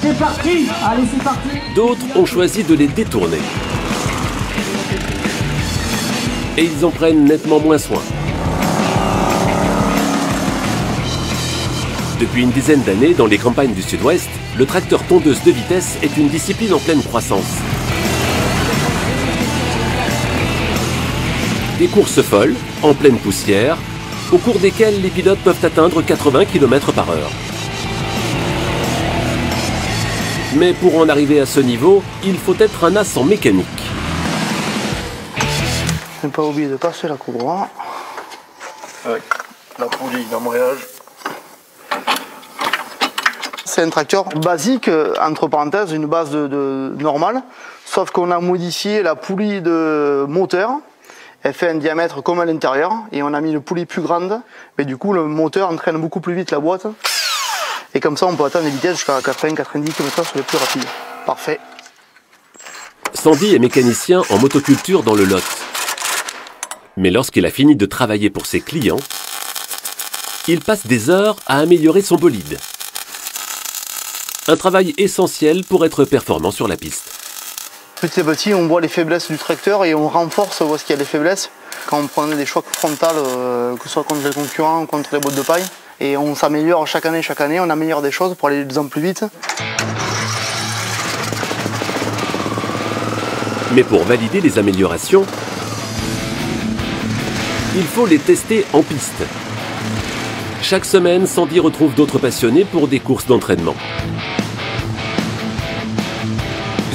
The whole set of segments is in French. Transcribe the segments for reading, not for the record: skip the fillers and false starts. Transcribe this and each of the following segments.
C'est parti! Allez, c'est parti! D'autres ont choisi de les détourner. Et ils en prennent nettement moins soin. Depuis une dizaine d'années, dans les campagnes du Sud-Ouest, le tracteur tondeuse de vitesse est une discipline en pleine croissance. Des courses folles, en pleine poussière, au cours desquelles les pilotes peuvent atteindre 80 km/h. Mais pour en arriver à ce niveau, il faut être un as en mécanique. Ne pas oublier de passer la courroie. Avec la poulie d'embrayage. C'est un tracteur basique, entre parenthèses, une base normale, sauf qu'on a modifié la poulie de moteur. Elle fait un diamètre comme à l'intérieur et on a mis une poulie plus grande, mais du coup le moteur entraîne beaucoup plus vite la boîte et comme ça on peut atteindre des vitesses jusqu'à 80-90 km/h sur les plus rapides. Parfait. Sandy est mécanicien en motoculture dans le Lot. Mais lorsqu'il a fini de travailler pour ses clients, il passe des heures à améliorer son bolide. Un travail essentiel pour être performant sur la piste. Petit à petit, on voit les faiblesses du tracteur et on renforce où est-ce qu'il y a des faiblesses. Quand on prenait des chocs frontales, que ce soit contre les concurrents ou contre les bottes de paille. Et on s'améliore chaque année, on améliore des choses pour aller de plus en plus vite. Mais pour valider les améliorations, il faut les tester en piste. Chaque semaine, Sandy retrouve d'autres passionnés pour des courses d'entraînement.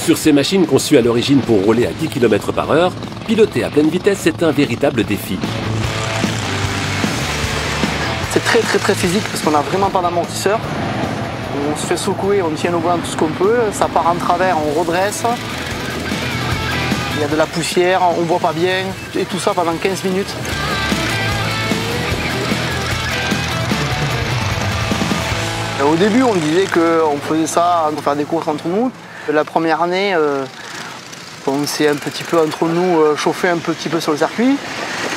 Sur ces machines conçues à l'origine pour rouler à 10 km/h, piloter à pleine vitesse est un véritable défi. C'est très physique parce qu'on n'a vraiment pas d'amortisseur. On se fait secouer, on tient au volant tout ce qu'on peut, ça part en travers, on redresse. Il y a de la poussière, on ne voit pas bien, et tout ça pendant 15 minutes. Au début, on disait qu'on faisait ça pour faire des courses entre nous. La première année, on s'est un petit peu entre nous chauffé un petit peu sur le circuit.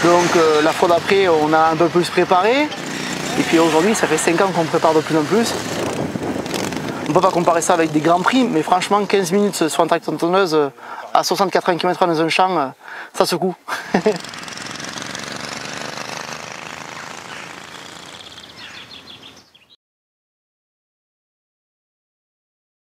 Donc la fois d'après, on a un peu plus préparé. Et puis aujourd'hui, ça fait 5 ans qu'on prépare de plus en plus. On ne peut pas comparer ça avec des grands prix, mais franchement, 15 minutes sur un tracteur tondeuse à 60-80 km/h dans un champ, ça secoue.